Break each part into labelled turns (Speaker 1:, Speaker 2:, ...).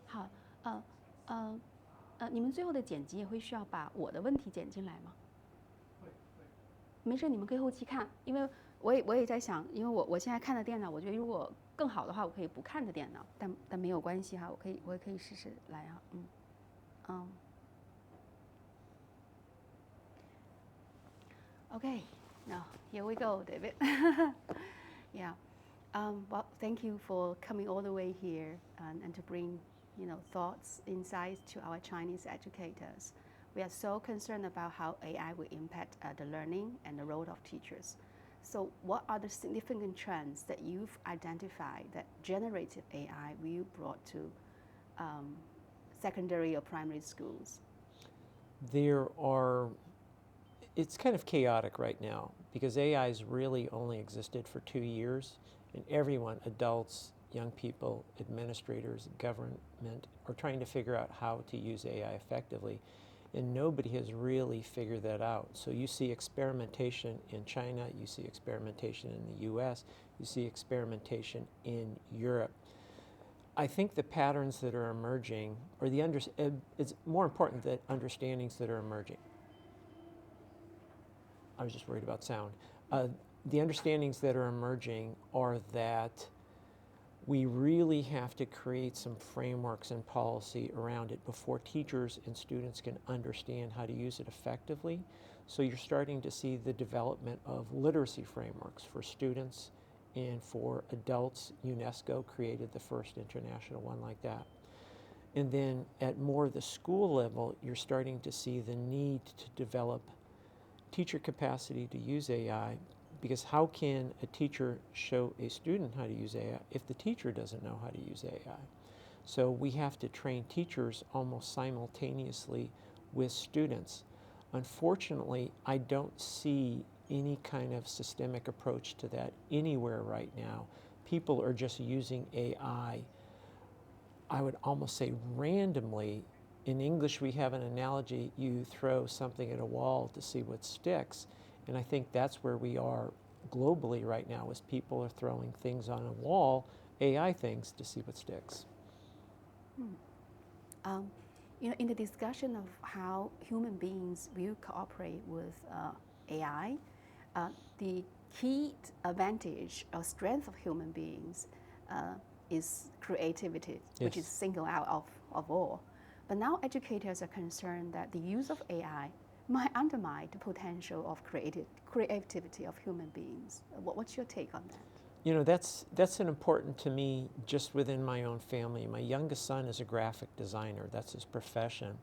Speaker 1: 好，你们最后的剪辑也会需要把我的问题剪进来吗？没事，你们可以后期看，因为我也在想，因为我现在看的电脑，我觉得如果更好的话，我可以不看着电脑，但没有关系哈，我也可以试试来哈，Okay, now here we go, David. Yeah. Well, thank you for coming all the way here and to bring, thoughts, insights to our Chinese educators. We are so concerned about how AI will impact the learning and the role of teachers. So, what are the significant trends that you've identified that generative AI will brought to secondary or primary schools?
Speaker 2: It's kind of chaotic right now because AI's really only existed for 2 years, and everyone, adults, young people, administrators, government, are trying to figure out how to use AI effectively, and nobody has really figured that out. So you see experimentation in China, you see experimentation in the US, you see experimentation in Europe. I think the patterns that are emerging, or it's more important that understandings that are emerging. I was just worried about sound. The understandings that are emerging are that we really have to create some frameworks and policy around it before teachers and students can understand how to use it effectively. So you're starting to see the development of literacy frameworks for students and for adults. UNESCO created the first international one like that. And then at more the school level, you're starting to see the need to develop teacher capacity to use AI, because how can a teacher show a student how to use AI if the teacher doesn't know how to use AI? So we have to train teachers almost simultaneously with students. Unfortunately, I don't see any kind of systemic approach to that anywhere right now. People are just using AI, I would almost say randomly. In English, we have an analogy: you throw something at a wall to see what sticks. And I think that's where we are globally right now, is people are throwing things on a wall, AI things, to see what sticks.
Speaker 1: In the discussion of how human beings will cooperate with AI, the key advantage or strength of human beings is creativity, which is singled out of all. But now educators are concerned that the use of AI might undermine the potential of creativity of human beings. What's your take on that?
Speaker 2: That's an important to me just within my own family. My youngest son is a graphic designer. That's his profession.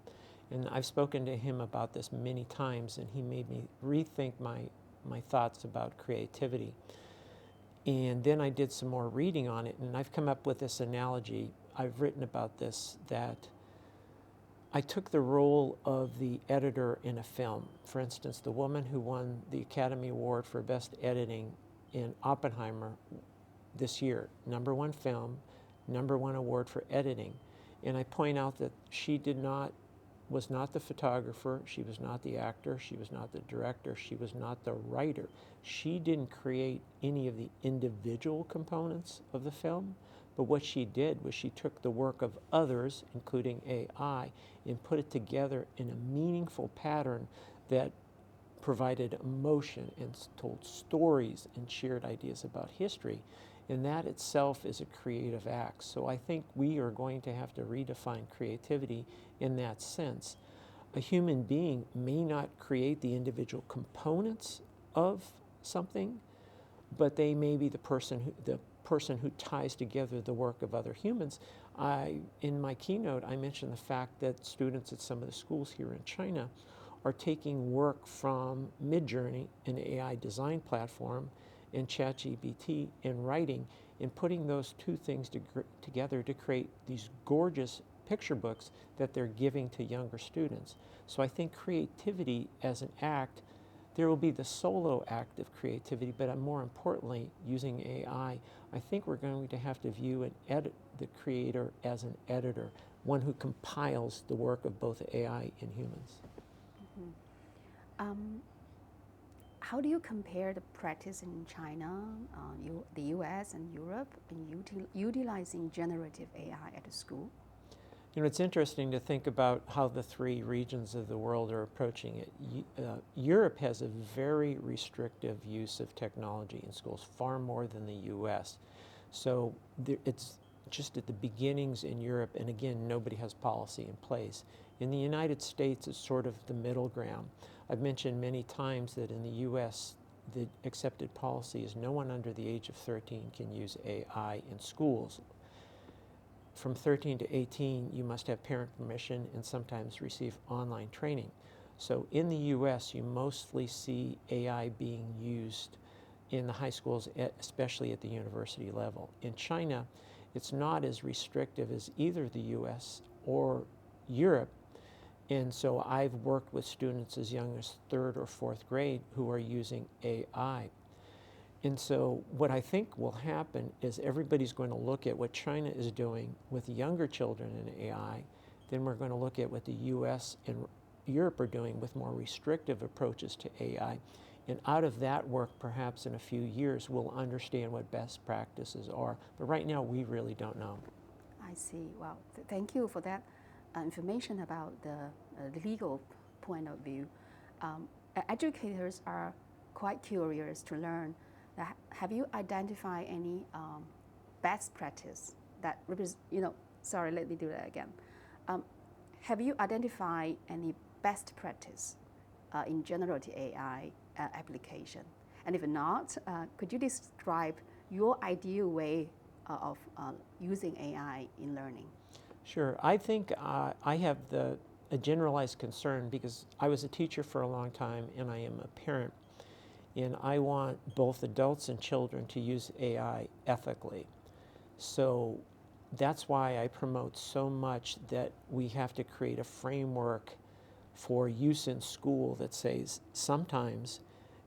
Speaker 2: And I've spoken to him about this many times, and he made me rethink my thoughts about creativity. And then I did some more reading on it, and I've come up with this analogy. I've written about this, that I took the role of the editor in a film. For instance, the woman who won the Academy Award for Best Editing in Oppenheimer this year, #1 film, #1 award for editing. And I point out that she was not the photographer, she was not the actor, she was not the director, she was not the writer. She didn't create any of the individual components of the film, but what she did was she took the work of others, including AI, and put it together in a meaningful pattern that provided emotion and told stories and shared ideas about history. And that itself is a creative act. So I think we are going to have to redefine creativity in that sense. A human being may not create the individual components of something, but they may be the person who ties together the work of other humans. In my keynote, I mentioned the fact that students at some of the schools here in China are taking work from Midjourney, an AI design platform, and ChatGPT in writing, and putting those two things together to create these gorgeous picture books that they're giving to younger students. So I think creativity as an act, there will be the solo act of creativity, but more importantly, using AI, I think we're going to have to view the creator as an editor, one who compiles the work of both AI and humans.
Speaker 1: how do you compare the practice in China, the US and Europe in utilizing generative AI at the school?
Speaker 2: You know, it's interesting to think about how the three regions of the world are approaching it. Europe has a very restrictive use of technology in schools, far more than the US. So it's just at the beginnings in Europe, and again, nobody has policy in place. In the United States, it's sort of the middle ground. I've mentioned many times that in the US, the accepted policy is no one under the age of 13 can use AI in schools. From 13 to 18, you must have parent permission and sometimes receive online training. So in the US, you mostly see AI being used in the high schools, especially at the university level. In China, it's not as restrictive as either the US or Europe. And so I've worked with students as young as 3rd or 4th grade who are using AI. And so what I think will happen is everybody's going to look at what China is doing with younger children in AI, then we're going to look at what the US and Europe are doing with more restrictive approaches to AI. And out of that work, perhaps in a few years, we'll understand what best practices are. But right now, we really don't know.
Speaker 1: I see. Well, thank you for that information about the legal point of view. Educators are quite curious to learn. Have you identified any best practice that, sorry, let me do that again. Have you identified any best practice in generative AI application? And if not, could you describe your ideal way of using AI in learning?
Speaker 2: Sure. I think I have a generalized concern because I was a teacher for a long time and I am a parent. And I want both adults and children to use AI ethically. So that's why I promote so much that we have to create a framework for use in school that says sometimes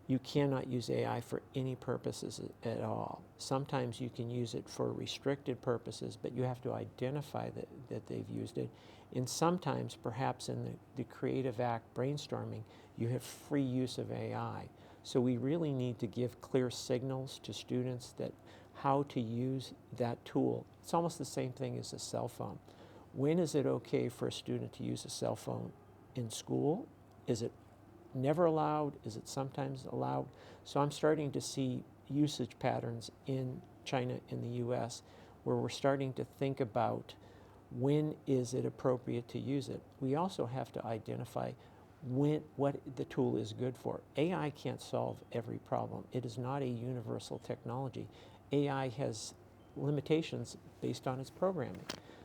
Speaker 2: you cannot use AI for any purposes at all. Sometimes you can use it for restricted purposes, but you have to identify that they've used it. And sometimes, perhaps in the creative act brainstorming, you have free use of AI. So we really need to give clear signals to students that how to use that tool. It's almost the same thing as a cell phone. When is it okay for a student to use a cell phone in school? Is it never allowed? Is it sometimes allowed? So I'm starting to see usage patterns in China and the US where we're starting to think about when is it appropriate to use it. We also have to identify what the tool is good for. AI can't solve every problem. It is not a universal technology. AI has limitations based on its programming.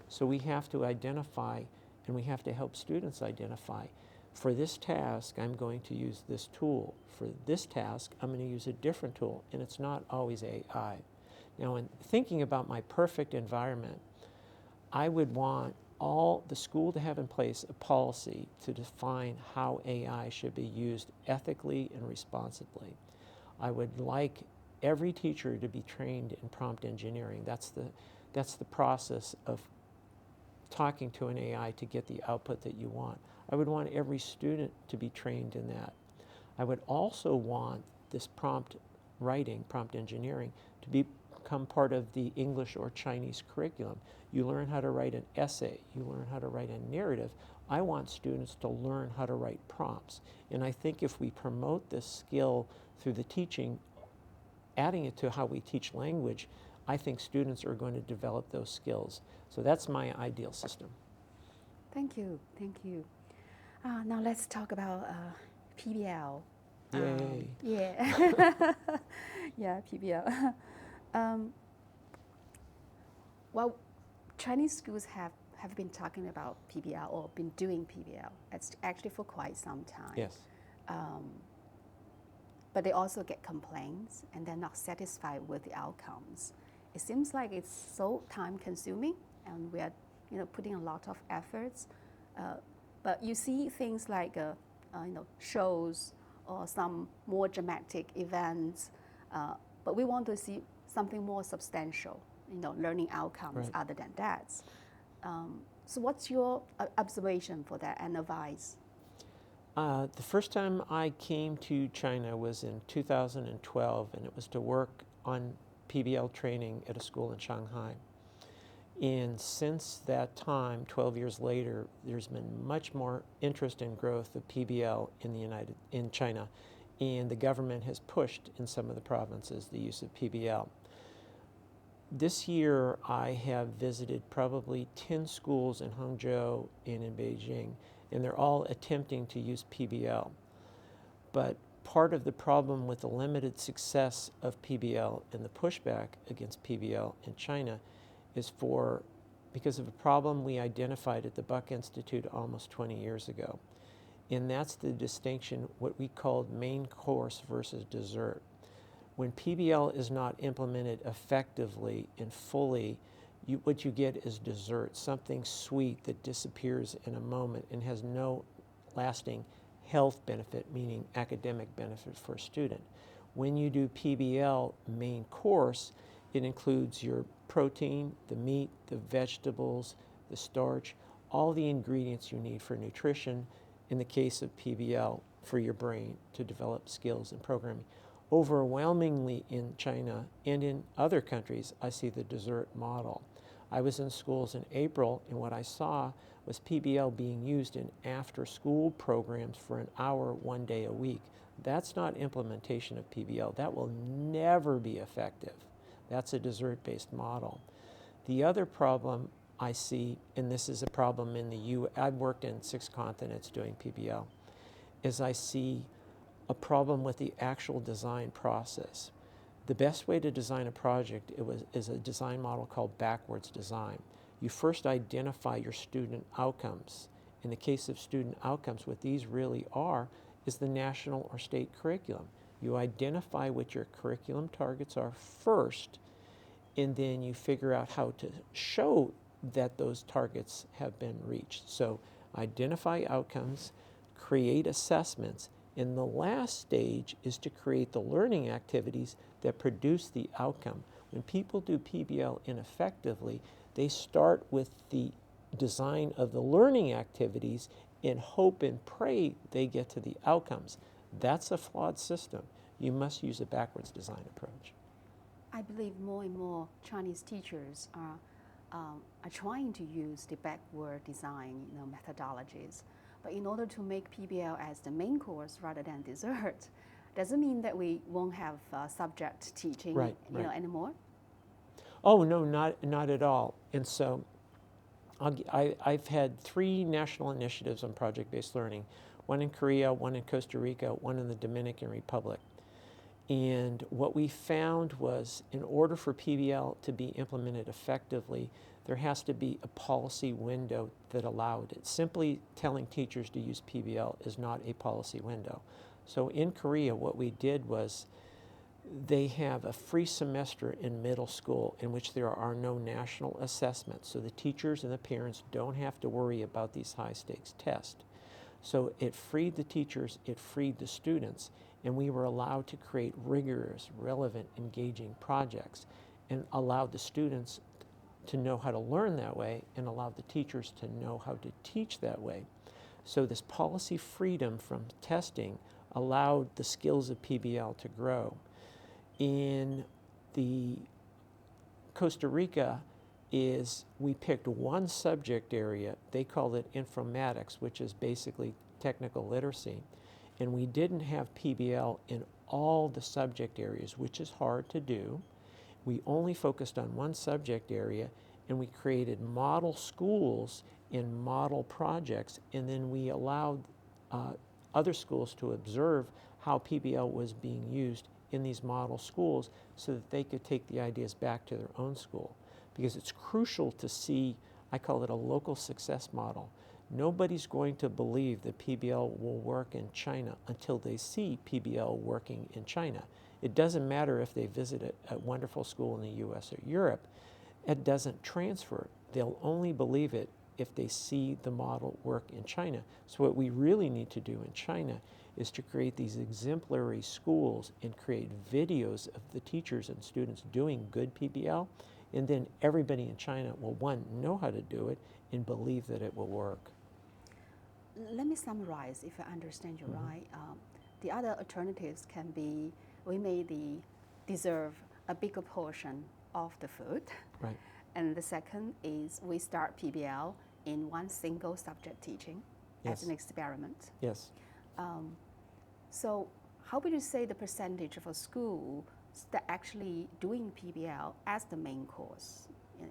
Speaker 2: So we have to identify and we have to help students identify, for this task, I'm going to use this tool. For this task, I'm going to use a different tool, and it's not always AI. Now, in thinking about my perfect environment, I would want all the school to have in place a policy to define how AI should be used ethically and responsibly. I would like every teacher to be trained in prompt engineering. That's the process of talking to an AI to get the output that you want. I would want every student to be trained in that. I would also want this prompt writing, prompt engineering, to become part of the English or Chinese curriculum. You learn how to write an essay, you learn how to write a narrative. I want students to learn how to write prompts. And I think if we promote this skill through the teaching, adding it to how we teach language, I think students are going to develop those skills. So that's my ideal system.
Speaker 1: Thank you, thank you. Now let's talk about PBL.
Speaker 2: Yay.
Speaker 1: Yeah, yeah, PBL. Well, Chinese schools have been talking about PBL or been doing PBL actually for quite some time.
Speaker 2: Yes.
Speaker 1: But they also get complaints and they're not satisfied with the outcomes. It seems like it's so time consuming and we are putting a lot of efforts. But you see things like shows or some more dramatic events, but we want to see something more substantial, learning outcomes
Speaker 2: Right.
Speaker 1: other than that. So what's your observation for that and advice?
Speaker 2: The first time I came to China was in 2012, and it was to work on PBL training at a school in Shanghai. And since that time, 12 years later, there's been much more interest and growth of PBL in China, and the government has pushed in some of the provinces the use of PBL. This year, I have visited probably 10 schools in Hangzhou and in Beijing, and they're all attempting to use PBL. But part of the problem with the limited success of PBL and the pushback against PBL in China is because of a problem we identified at the Buck Institute almost 20 years ago. And that's the distinction, what we called main course versus dessert. When PBL is not implemented effectively and fully, what you get is dessert, something sweet that disappears in a moment and has no lasting health benefit, meaning academic benefit for a student. When you do PBL main course, it includes your protein, the meat, the vegetables, the starch, all the ingredients you need for nutrition, in the case of PBL, for your brain to develop skills in programming. Overwhelmingly in China and in other countries, I see the dessert model. I was in schools in April, and what I saw was PBL being used in after-school programs for an hour, 1 day a week. That's not implementation of PBL. That will never be effective. That's a dessert-based model. The other problem I see, and this is a problem in the U.S., I've worked in 6 continents doing PBL, is I see a problem with the actual design process. The best way to design a project is a design model called backwards design. You first identify your student outcomes. In the case of student outcomes, what these really are is the national or state curriculum. You identify what your curriculum targets are first, and then you figure out how to show that those targets have been reached. So identify outcomes, create assessments, and the last stage is to create the learning activities that produce the outcome. When people do PBL ineffectively, they start with the design of the learning activities and hope and pray they get to the outcomes. That's a flawed system. You must use a backwards design approach.
Speaker 1: I believe more and more Chinese teachers are trying to use the backward design methodologies. But in order to make PBL as the main course rather than dessert, doesn't mean that we won't have subject teaching anymore?
Speaker 2: Oh, no, not at all. And so I've had 3 national initiatives on project-based learning, one in Korea, one in Costa Rica, one in the Dominican Republic. And what we found was, in order for PBL to be implemented effectively, there has to be a policy window that allowed it. Simply telling teachers to use PBL is not a policy window. So in Korea, what we did was they have a free semester in middle school in which there are no national assessments. So the teachers and the parents don't have to worry about these high-stakes tests. So it freed the teachers, it freed the students, and we were allowed to create rigorous, relevant, engaging projects and allowed the students to know how to learn that way and allowed the teachers to know how to teach that way. So this policy freedom from testing allowed the skills of PBL to grow. In the Costa Rica we picked one subject area, they called it informatics, which is basically technical literacy. And we didn't have PBL in all the subject areas, which is hard to do. We only focused on one subject area, and we created model schools in model projects, and then we allowed other schools to observe how PBL was being used in these model schools so that they could take the ideas back to their own school. Because it's crucial to see, I call it a local success model. Nobody's going to believe that PBL will work in China until they see PBL working in China. It doesn't matter if they visit a wonderful school in the US or Europe. It doesn't transfer. They'll only believe it if they see the model work in China. So what we really need to do in China is to create these exemplary schools and create videos of the teachers and students doing good PBL, and then everybody in China will, one, know how to do it and believe that it will work.
Speaker 1: let me summarize if I understand you right. The other alternatives can be we may deserve a bigger portion of the food.
Speaker 2: Right.
Speaker 1: And the second is we start PBL in one single subject teaching as an experiment.
Speaker 2: Yes.
Speaker 1: So how would you say the percentage of a school that actually doing PBL as the main course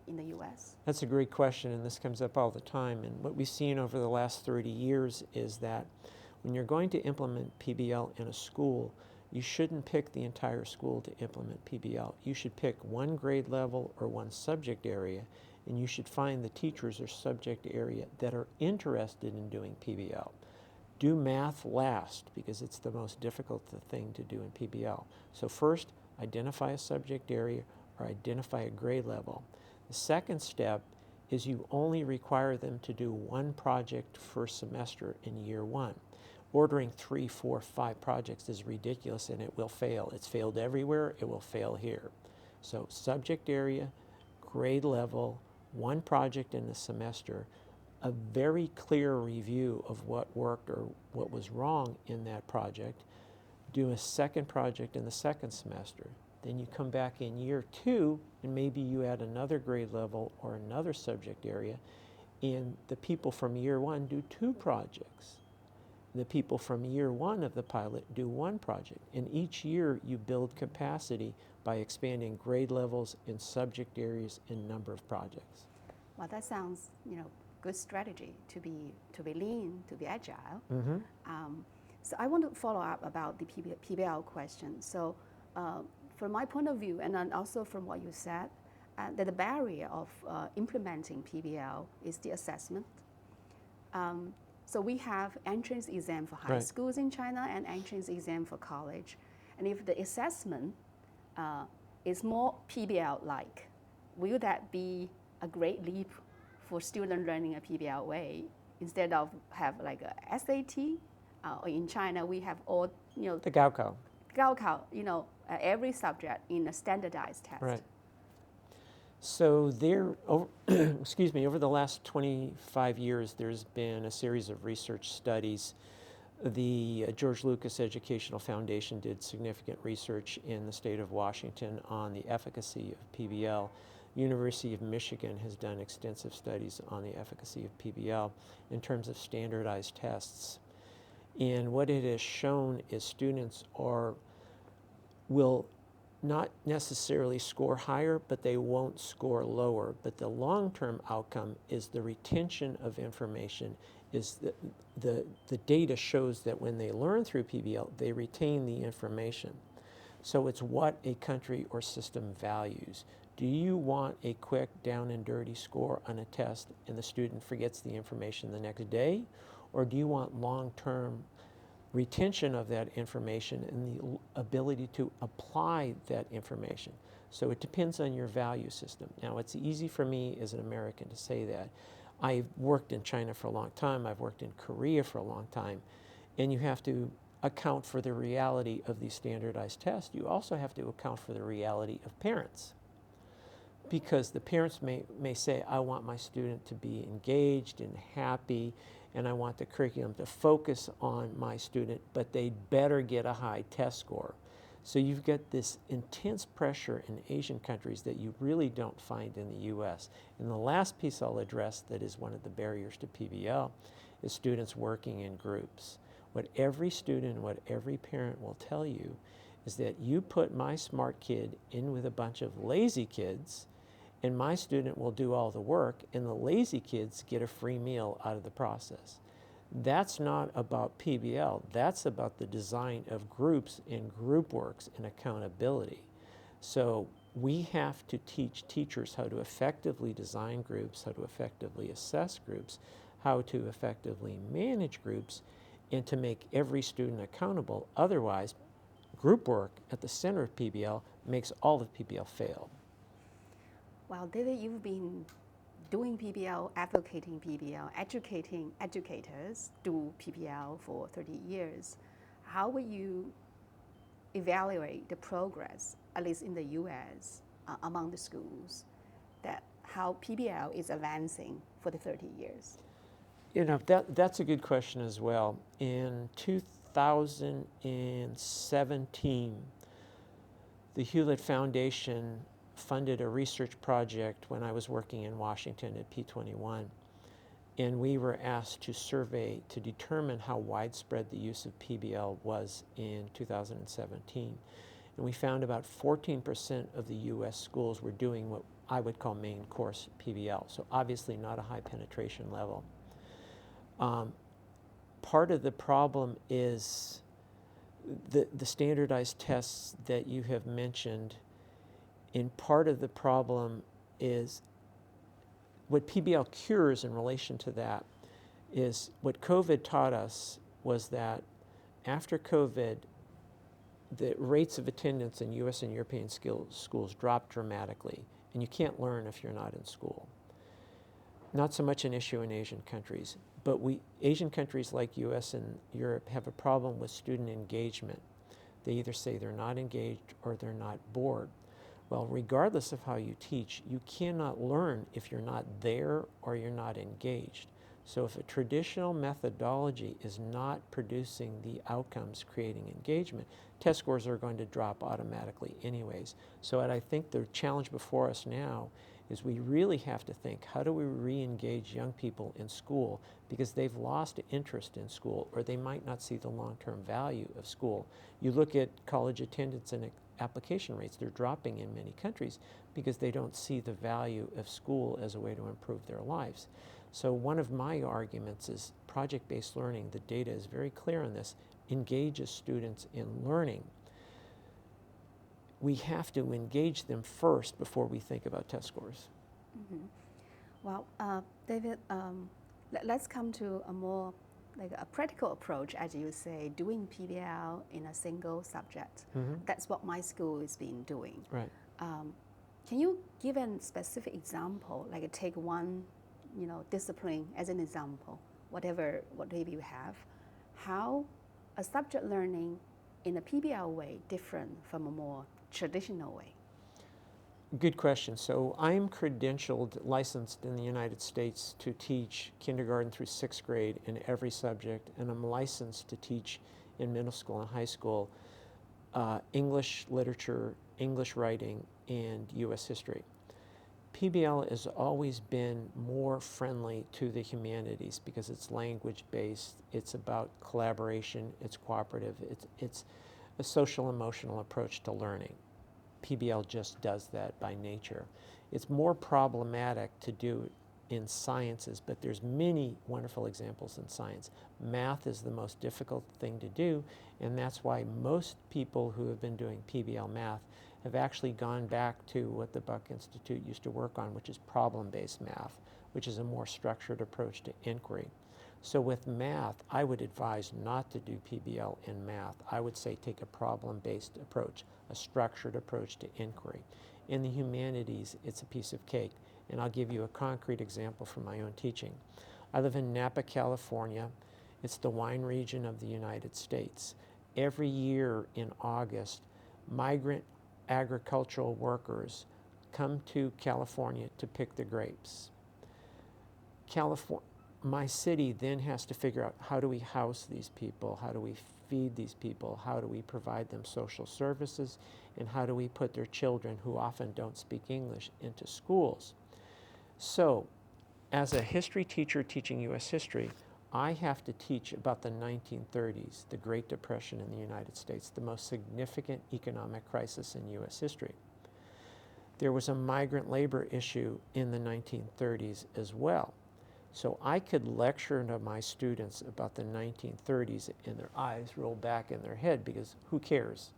Speaker 1: in the US?
Speaker 2: That's a great question, and this comes up all the time. And what we've seen over the last 30 years is that when you're going to implement PBL in a school, you shouldn't pick the entire school to implement PBL. You should pick one grade level or one subject area, and you should find the teachers or subject area that are interested in doing PBL. Do math last, because it's the most difficult thing to do in PBL. So first, identify a subject area or identify a grade level. The second step is you only require them to do one project per semester in year one. Ordering 3, 4, 5 projects is ridiculous, and it will fail. It's failed everywhere, it will fail here. So subject area, grade level, one project in the semester, a very clear review of what worked or what was wrong in that project, do a second project in the second semester. Then you come back in year 2 and maybe you add another grade level or another subject area, and the people from year 1 do 2 projects. The people from year 1 of the pilot do 1 project. And each year you build capacity by expanding grade levels in subject areas and number of projects.
Speaker 1: Well, that sounds, good strategy to be lean, to be agile.
Speaker 2: Mm-hmm.
Speaker 1: So I want to follow up about the PBL question. So from my point of view, and then also from what you said, that the barrier of implementing PBL is the assessment. So we have entrance exam for high schools in China and entrance exam for college. And if the assessment is more PBL-like, will that be a great leap for student learning a PBL way instead of have like a SAT? Or in China, we have all,
Speaker 2: the Gaokao.
Speaker 1: Gaokao, every subject in a standardized test.
Speaker 2: Right. So over the last 25 years, there's been a series of research studies. The George Lucas Educational Foundation did significant research in the state of Washington on the efficacy of PBL. University of Michigan has done extensive studies on the efficacy of PBL in terms of standardized tests. And what it has shown is students will not necessarily score higher, but they won't score lower. But the long-term outcome is the retention of information. Is the data shows that when they learn through PBL, they retain the information. So it's what a country or system values. Do you want a quick down and dirty score on a test and the student forgets the information the next day? Or do you want long-term retention of that information and the ability to apply that information? So it depends on your value system. Now, it's easy for me as an American to say that. I've worked in China for a long time. I've worked in Korea for a long time. And you have to account for the reality of these standardized tests. You also have to account for the reality of parents. Because the parents may say, I want my student to be engaged and happy, and I want the curriculum to focus on my student, but they'd better get a high test score. So you've got this intense pressure in Asian countries that you really don't find in the US. And the last piece I'll address that is one of the barriers to PBL is students working in groups. What every student, what every parent will tell you is that you put my smart kid in with a bunch of lazy kids, and my student will do all the work, and the lazy kids get a free meal out of the process. That's not about PBL. That's about the design of groups and group works and accountability. So we have to teach teachers how to effectively design groups, how to effectively assess groups, how to effectively manage groups, and to make every student accountable. Otherwise, group work at the center of PBL makes all of PBL fail.
Speaker 1: Well, David, you've been doing PBL, advocating PBL, educating educators do PBL for 30 years. How will you evaluate the progress, at least in the US, among the schools, that how PBL is advancing for the 30 years?
Speaker 2: That's a good question as well. In 2017, the Hewlett Foundation funded a research project when I was working in Washington at P21. And we were asked to survey to determine how widespread the use of PBL was in 2017. And we found about 14% of the US schools were doing what I would call main course PBL. So obviously not a high penetration level. Part of the problem is the standardized tests that you have mentioned. And part of the problem is what PBL cures in relation to that is what COVID taught us was that after COVID, the rates of attendance in US and European schools dropped dramatically, and you can't learn if you're not in school. Not so much an issue in Asian countries, but Asian countries like US and Europe have a problem with student engagement. They either say they're not engaged or they're not bored. Well, regardless of how you teach, you cannot learn if you're not there or you're not engaged. So if a traditional methodology is not producing the outcomes creating engagement, test scores are going to drop automatically anyways. So what I think the challenge before us now is we really have to think, how do we re-engage young people in school because they've lost interest in school or they might not see the long-term value of school. You look at college attendance and application rates, they're dropping in many countries because they don't see the value of school as a way to improve their lives. So one of my arguments is project-based learning, the data is very clear on this, engages students in learning. We have to engage them first before we think about test scores.
Speaker 1: Mm-hmm. Well, David, let's come to a more like a practical approach, as you say, doing PBL in a single subject.
Speaker 2: Mm-hmm.
Speaker 1: That's what my school has been doing.
Speaker 2: Right.
Speaker 1: Can you give a specific example, like take one, discipline as an example, whatever you have, how a subject learning in a PBL way different from a more traditional way?
Speaker 2: Good question. So I'm credentialed, licensed in the United States to teach kindergarten through 6th grade in every subject, and I'm licensed to teach in middle school and high school English literature, English writing, and U.S. history. PBL has always been more friendly to the humanities because it's language-based, it's about collaboration, it's cooperative, it's a social emotional approach to learning. PBL just does that by nature. It's more problematic to do in sciences, but there's many wonderful examples in science. Math is the most difficult thing to do, and that's why most people who have been doing PBL math have actually gone back to what the Buck Institute used to work on, which is problem-based math, which is a more structured approach to inquiry. So with math, I would advise not to do PBL in math. I would say take a problem-based approach, a structured approach to inquiry. In the humanities, it's a piece of cake. And I'll give you a concrete example from my own teaching. I live in Napa, California. It's the wine region of the United States. Every year in August, migrant agricultural workers come to California to pick the grapes. My city then has to figure out, how do we house these people? How do we feed these people? How do we provide them social services? And how do we put their children, who often don't speak English, into schools? So, as a history teacher teaching U.S. history, I have to teach about the 1930s, the Great Depression in the United States, the most significant economic crisis in U.S. history. There was a migrant labor issue in the 1930s as well. So I could lecture to my students about the 1930s and their eyes roll back in their head because who cares?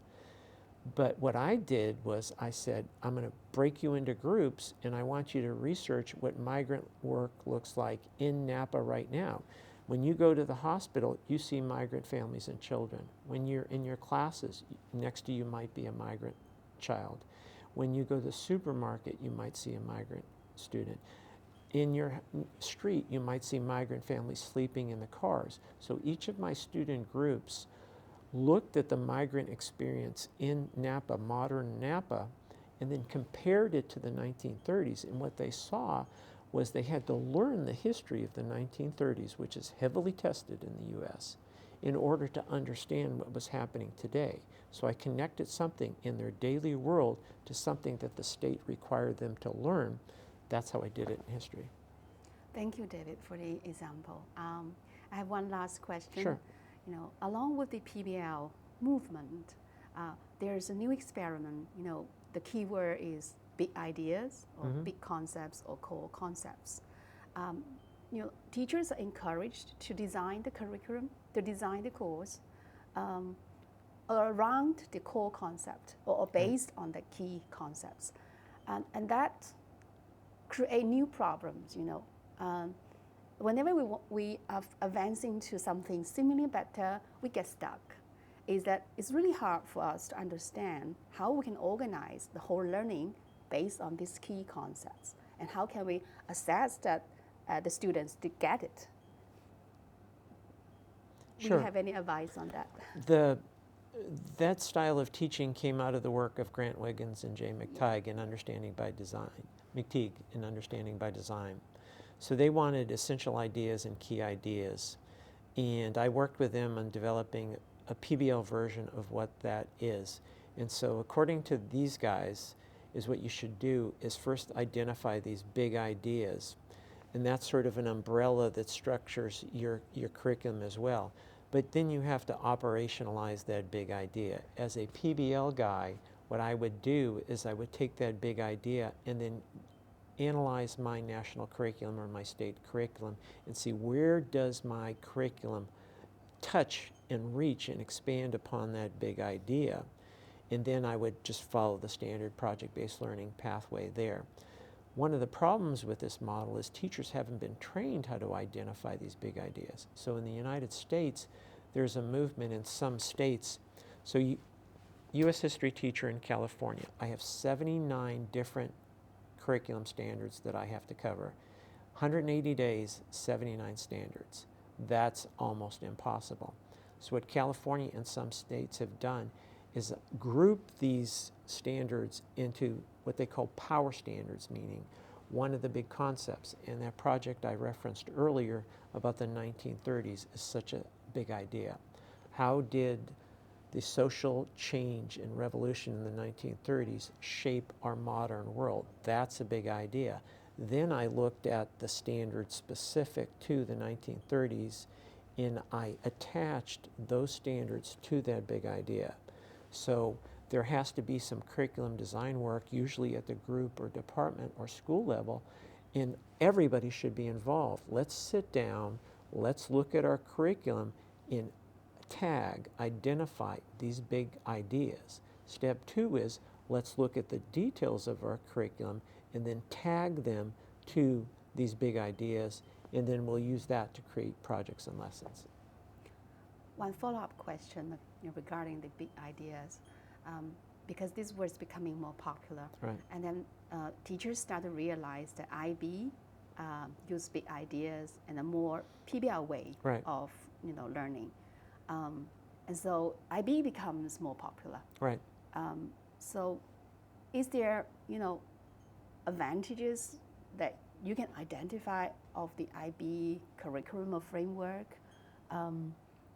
Speaker 2: But what I did was I said, I'm going to break you into groups and I want you to research what migrant work looks like in Napa right now. When you go to the hospital, you see migrant families and children. When you're in your classes, next to you might be a migrant child. When you go to the supermarket, you might see a migrant student. In your street, you might see migrant families sleeping in the cars. So each of my student groups looked at the migrant experience in Napa, modern Napa, and then compared it to the 1930s. And what they saw was they had to learn the history of the 1930s, which is heavily tested in the US, in order to understand what was happening today. So I connected something in their daily world to something that the state required them to learn. That's how I did it in history.
Speaker 1: Thank you, David, for the example. I have one last question.
Speaker 2: Sure.
Speaker 1: Along with the PBL movement, there's a new experiment. The key word is big ideas or big concepts or core concepts. Teachers are encouraged to design the curriculum, to design the course around the core concept or based on the key concepts. And that create new problems, whenever we are advancing to something seemingly better, we get stuck. It's really hard for us to understand how we can organize the whole learning based on these key concepts, and how can we assess that the students to get it.
Speaker 2: Sure.
Speaker 1: Do you have any advice on that?
Speaker 2: That style of teaching came out of the work of Grant Wiggins and Jay McTighe in Understanding by Design. So they wanted essential ideas and key ideas. And I worked with them on developing a PBL version of what that is. And so according to these guys, is what you should do is first identify these big ideas. And that's sort of an umbrella that structures your curriculum as well. But then you have to operationalize that big idea. As a PBL guy, what I would do is I would take that big idea and then analyze my national curriculum or my state curriculum and see where does my curriculum touch and reach and expand upon that big idea. And then I would just follow the standard project-based learning pathway there. One of the problems with this model is teachers haven't been trained how to identify these big ideas. So in the United States, there's a movement in some states. So U.S. history teacher in California, I have 79 different curriculum standards that I have to cover. 180 days, 79 standards. That's almost impossible. So what California and some states have done is group these standards into what they call power standards, meaning one of the big concepts. And that project I referenced earlier about the 1930s is such a big idea. How did the social change and revolution in the 1930s shape our modern world? That's a big idea. Then I looked at the standards specific to the 1930s, and I attached those standards to that big idea. So there has to be some curriculum design work, usually at the group or department or school level, and everybody should be involved. Let's sit down, let's look at our curriculum and identify these big ideas. Step 2 is let's look at the details of our curriculum and then tag them to these big ideas, and then we'll use that to create projects and lessons.
Speaker 1: One follow-up question regarding the big ideas, because this was becoming more popular.
Speaker 2: Right.
Speaker 1: And then teachers start to realize that IB use big ideas in a more PBL way of learning. And so IB becomes more popular.
Speaker 2: Right.
Speaker 1: So is there advantages that you can identify of the IB curriculum or framework?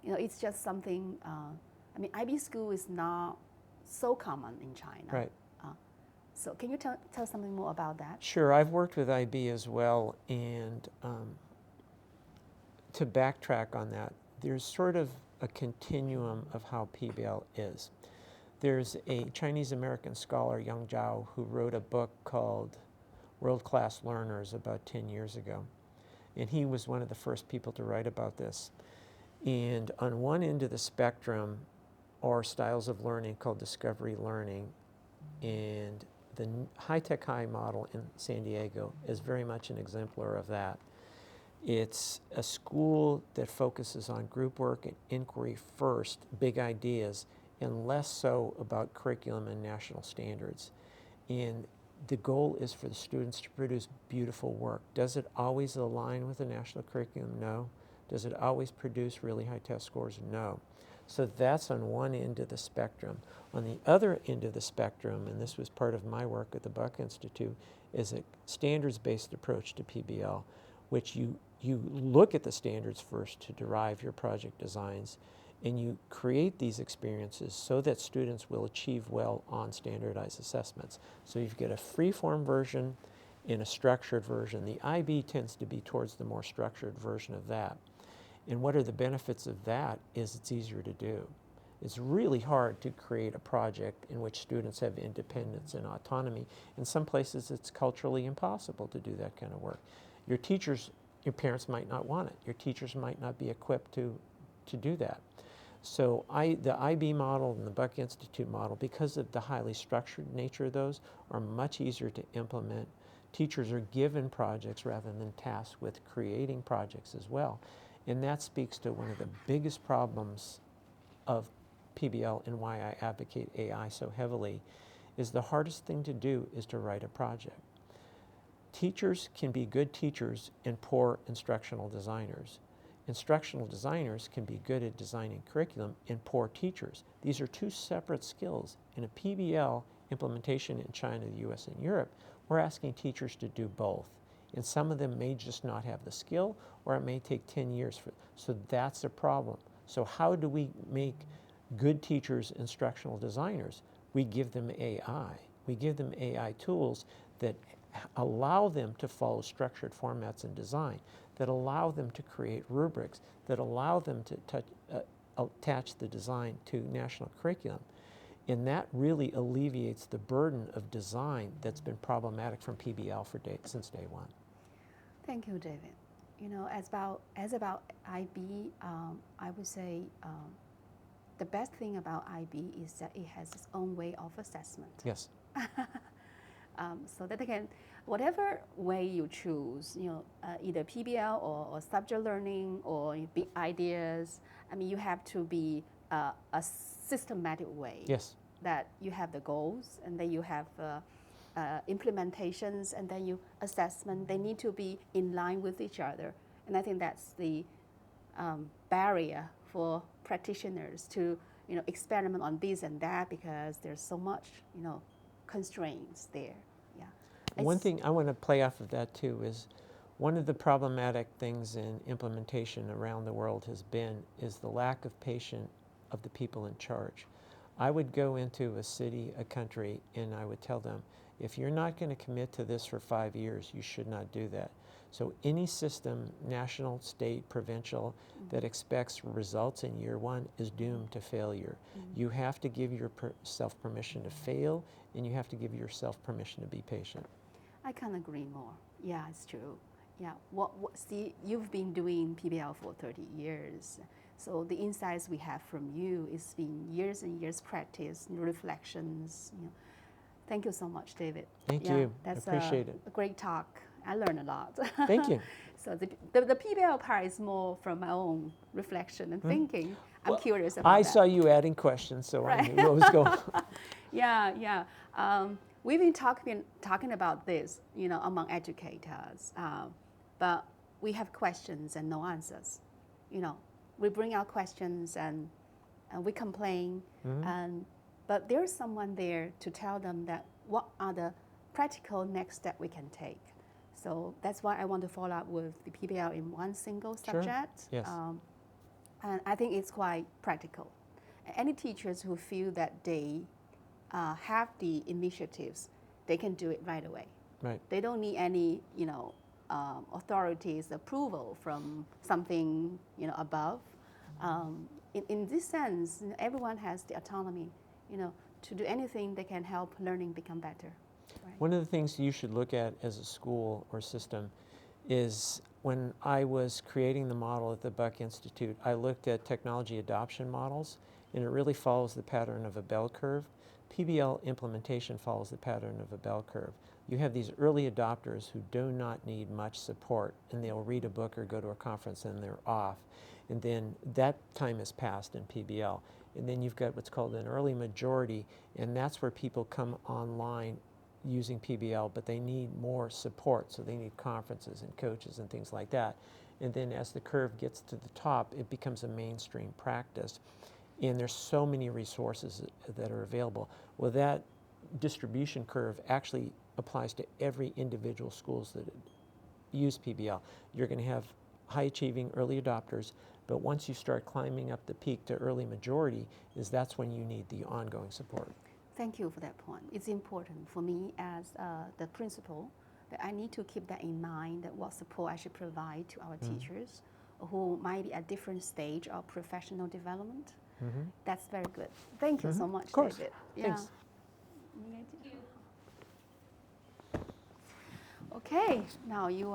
Speaker 1: It's just something, IB school is not so common in China.
Speaker 2: Right.
Speaker 1: So can you tell something more about that?
Speaker 2: Sure, I've worked with IB as well, and to backtrack on that, there's sort of a continuum of how PBL is. There's a Chinese-American scholar, Yang Zhao, who wrote a book called World-Class Learners about 10 years ago. And he was one of the first people to write about this. And on one end of the spectrum are styles of learning called discovery learning. And the high-tech high model in San Diego is very much an exemplar of that. It's a school that focuses on group work and inquiry first, big ideas, and less so about curriculum and national standards. And the goal is for the students to produce beautiful work. Does it always align with the national curriculum? No. Does it always produce really high test scores? No. So that's on one end of the spectrum. On the other end of the spectrum, and this was part of my work at the Buck Institute, is a standards-based approach to PBL, which you look at the standards first to derive your project designs, and you create these experiences so that students will achieve well on standardized assessments. So you've got a free-form version and a structured version. The IB tends to be towards the more structured version of that. And what are the benefits of that is it's easier to do. It's really hard to create a project in which students have independence and autonomy. In some places, it's culturally impossible to do that kind of work. Your teachers, your parents might not want it. Your teachers might not be equipped to do that. So the IB model and the Buck Institute model, because of the highly structured nature of those, are much easier to implement. Teachers are given projects rather than tasked with creating projects as well. And that speaks to one of the biggest problems of PBL and why I advocate AI so heavily, is the hardest thing to do is to write a project. Teachers can be good teachers and poor instructional designers. Instructional designers can be good at designing curriculum and poor teachers. These are two separate skills. In a PBL implementation in China, the US, and Europe, we're asking teachers to do both. And some of them may just not have the skill, or it may take 10 years. So that's a problem. So how do we make good teachers instructional designers? We give them AI. We give them AI tools that allow them to follow structured formats in design, that allow them to create rubrics, that allow them to attach the design to national curriculum. And that really alleviates the burden of design that's been problematic from PBL since day one.
Speaker 1: Thank you, David. You know, as about IB, I would say the best thing about IB is that it has its own way of assessment.
Speaker 2: Yes.
Speaker 1: So that they can, whatever way you choose, you know, either PBL or subject learning or big ideas, I mean, you have to be a systematic way.
Speaker 2: Yes.
Speaker 1: That you have the goals, and then you have implementations, and then you assessment. They need to be in line with each other. And I think that's the barrier for practitioners to, you know, experiment on this and that, because there's so much, you know, constraints there. Yeah.
Speaker 2: One thing I want to play off of that too is one of the problematic things in implementation around the world is the lack of patience of the people in charge. I would go into a city, a country, and I would tell them, if you're not going to commit to this for 5 years, you should not do that. So any system, national, state, provincial, that expects results in year one is doomed to failure. You have to give yourself permission to fail, and you have to give yourself permission to be patient.
Speaker 1: I can't agree more. Yeah, it's true. Yeah, see, you've been doing PBL for 30 years. So the insights we have from you is been years and years practice, reflections. You know. Thank you so much, David.
Speaker 2: Thank you. That's appreciate it.
Speaker 1: A great talk. I learned a lot.
Speaker 2: Thank you.
Speaker 1: So the PBL part is more from my own reflection and thinking. I'm curious about
Speaker 2: I
Speaker 1: that.
Speaker 2: saw you adding questions, so I knew what was going on.
Speaker 1: Yeah. We've been talking about this, you know, among educators, but we have questions and no answers. You know, we bring out questions and we complain, but there's someone there to tell them that what are the practical next step we can take. So that's why I want to follow up with the PBL in one single subject.
Speaker 2: Yes.
Speaker 1: And I think it's quite practical. Any teachers who feel that they have the initiatives, they can do it right away.
Speaker 2: Right.
Speaker 1: They don't need any, you know, authorities' approval from something, you know, above. In this sense, you know, everyone has the autonomy, you know, to do anything that can help learning become better. Right?
Speaker 2: One of the things you should look at as a school or system is when I was creating the model at the Buck Institute, I looked at technology adoption models, and it really follows the pattern of a bell curve. PBL implementation follows the pattern of a bell curve. You have these early adopters who do not need much support, and they'll read a book or go to a conference and they're off. And then that time has passed in PBL. And then you've got what's called an early majority, and that's where people come online using PBL, but they need more support, so they need conferences and coaches and things like that. And then as the curve gets to the top, it becomes a mainstream practice. And there's so many resources that are available. Well, that distribution curve actually applies to every individual schools that use PBL. You're going to have high-achieving early adopters, but once you start climbing up the peak to early majority, that's when you need the ongoing support.
Speaker 1: Thank you for that point. It's important for me as the principal that I need to keep that in mind, that what support I should provide to our teachers who might be at different stage of professional development. That's very good. Thank you so much,
Speaker 2: Of course.
Speaker 1: David.
Speaker 2: Thanks.
Speaker 1: Okay, now you are